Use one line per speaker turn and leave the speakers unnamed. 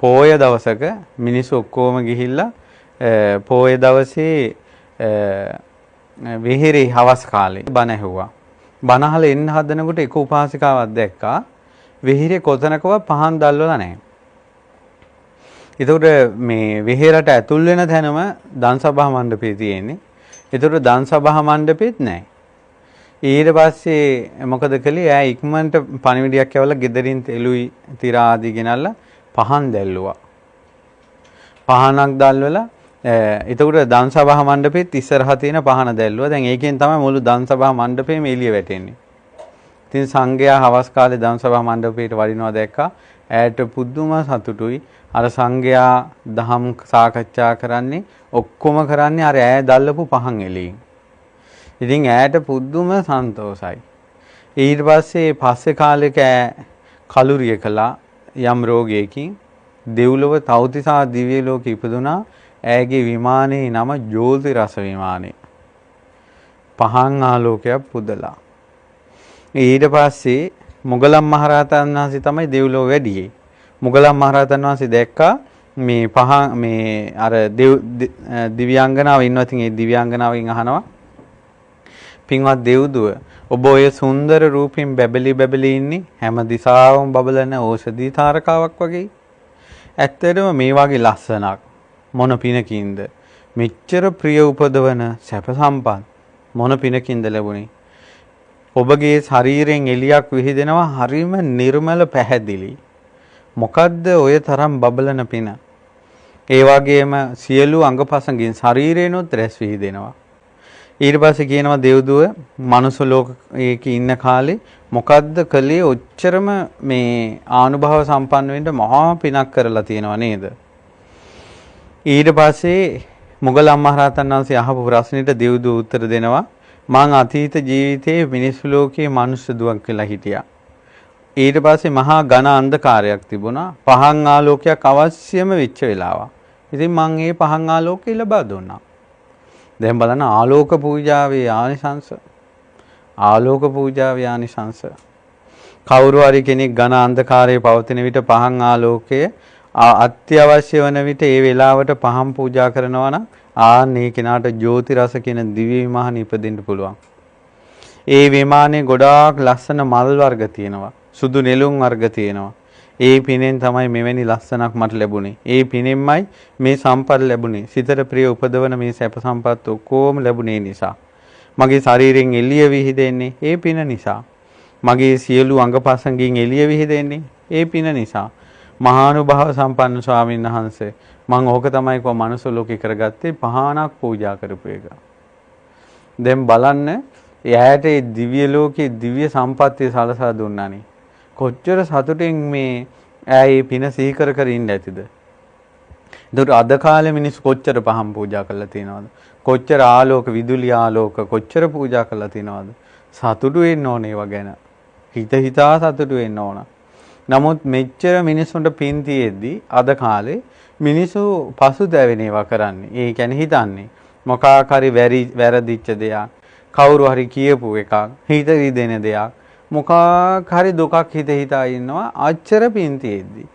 පෝය දවසක මිනිස්සු ඔක්කොම ගිහිල්ලා පෝය දවසේ විහිරි හවස් කාලේ බණ ඇහුවා. බණ අහලා එන්න හදනකොට එක උපාසිකාවක් දැක්කා. විහිරේ කොතනකවත් පහන් දැල්වලා නැහැ. ඒතකොට මේ විහෙරට ඇතුල් වෙන තැනම දන්සභා මණ්ඩපේ තියෙන්නේ. ඒතකොට දන්සභා මණ්ඩපෙත් නැහැ. ඊට පස්සේ මොකද කළේ? ඈ ඉක්මනට පණිවිඩයක් යවලා ගෙදරින් තෙලුයි තිරා ආදී ගෙනල්ලා පහන් දැල්ලුවා. පහනක් දැල්වලා එතකොට දන්සභා මණ්ඩපෙත් ඉස්සරහා තියෙන පහන දැල්ලුවා. දැන් ඒකෙන් තමයි මුළු දන්සභා මණ්ඩපෙම එළිය වැටෙන්නේ. ඉතින් සංඝයා හවස් කාලේ දන්සභා මණ්ඩපයට වඩිනවා දැක්කා. ඈට පුදුම සතුටුයි. අර සංඝයා දහම් සාකච්ඡා කරන්නේ ඔක්කොම කරන්නේ අර ඈ දැල්ලපු පහන් එළියෙන්. ඉතින් ඈට පුදුම සන්තෝසයි. ඊට පස්සේ කාලෙක කලුරිය කළා යම් රෝගයකින් දෙව්ලොව තවතිසා දිව්‍ය ලෝකෙ ඉපදුනා. ඇගේ විමානයේ නම ජෝති රස විමානය. පහන් ආලෝකයක් පුදලා. ඊට පස්සේ මුගලන් මහරහතන් වහන්සේ තමයි දෙව්ලොව වැඩියේ. මුගලන් මහරහතන් වහන්සේ දැක්කා මේ පහන් මේ අර දිව්‍යාංගනාව ඉන්නවා. ඉතින් ඒ දිව්‍යාංගනාවෙන් අහනවා, පින්වත් දෙව්දුව, ඔබ ඔය සුන්දර රූපින් බැබලි ඉන්නේ හැම දිසාවම බබලන ඕෂධි තාරකාවක් වගේ. ඇත්තටම මේ වගේ ලස්සනක් මොන පිනකින්ද? මෙච්චර ප්‍රිය උපදවන සැප සම්පත් මොන පිනකින්ද ලැබුණේ? ඔබගේ ශරීරයෙන් එළියක් විහිදෙනවා හරිම නිර්මල පැහැදිලි. මොකද්ද ඔය තරම් බබලන පින? ඒ වගේම සියලු අංගපසංගින් ශරීරේනොත් රැස් විහිදෙනවා. ඊට පස්සේ කියනවා දෙව්දුව මනුස්ස ලෝකයේ ඉන්න කාලේ මොකද්ද කළේ? ඔච්චරම මේ ආනුභව සම්පන්න වෙන්න මහා පිනක් කරලා තියෙනවා නේද? ඊට පස්සේ මුගලන් මහරහතන් වහන්සේ අහපු ප්‍රශ්නෙට දෙව්දුව උත්තර දෙනවා, මං අතීත ජීවිතයේ මිනිස් ලෝකයේ මනුස්ස දුවක් කියලා හිටියා. ඊට පස්සේ මහා ඝන අන්ධකාරයක් තිබුණා. පහන් ආලෝකයක් අවශ්‍යම වෙච්ච වෙලාවක්. ඉතින් මං මේ පහන් ආලෝකය ලබා දුන්නා. දැන් බලන්න ආලෝක පූජාවේ ආනිසංස. ආලෝක පූජාවේ ආනිසංස. කවුරු හරි කෙනෙක් ඝන අන්ධකාරයේ පවතින විට පහන් ආලෝකය අත්‍යවශ්‍ය වන විට ඒ වෙලාවට පහන් පූජා කරනවා නම් ආන්නේ කෙනාට ජෝති රස කියන දිව්‍ය විමාන ඉපදෙන්න පුළුවන්. ඒ විමානයේ ගොඩාක් ලස්සන මල් වර්ග තියෙනවා. සුදු නෙළුම් වර්ග තියෙනවා. ඒ පිනෙන් තමයි මෙවැනි ලස්සනක් මට ලැබුණේ. ඒ පිනෙන්මයි මේ සම්පත් ලැබුණේ. සිතට ප්‍රිය උපදවන මේ සැප සම්පත් ඔක්කොම ලැබුණේ නිසා. මගේ ශරීරයෙන් එළිය විහිදෙන්නේ ඒ පින නිසා. මගේ සියලු අංගපසංගින් එළිය විහිදෙන්නේ ඒ පින නිසා. මහානුභාව සම්පන්න ස්වාමීන් වහන්සේ මම ඕක තමයි කො මනුස්ස ලෝකේ කරගත්තේ පහනක් පූජා කරපු එක. දැන් බලන්න එයාට ඒ දිව්‍ය ලෝකේ දිව්‍ය සම්පත්තිය සලසා දුන්නානේ. කොච්චර සතුටින් මේ ඇයි පින සිහි කර ඉන්න ඇතිද? ඒකට අද කාලේ මිනිස්සු කොච්චර පහන් පූජා කරලා තියෙනවද? කොච්චර ආලෝක විදුලි ආලෝක කොච්චර පූජා කරලා තියෙනවද? සතුටු වෙන්න ඕනේ ඒවා ගැන. හිතා සතුටු වෙන්න ඕන. නමුත් මෙච්චර මිනිස්සුන්ට පින් තියෙද්දි අද කාලේ මිනිස්සු පසුතැවෙන ඒවා කරන්නේ. ඒ කියන්නේ හිතන්නේ මොකක් හරි වැරදිච්ච දෙයක්, කවුරු හරි කියපු එකක්, හිත රිදෙන දෙයක්, මොකක් හරි දුකක් හිතා ඉන්නවා අච්චර පින් තියෙද්දි.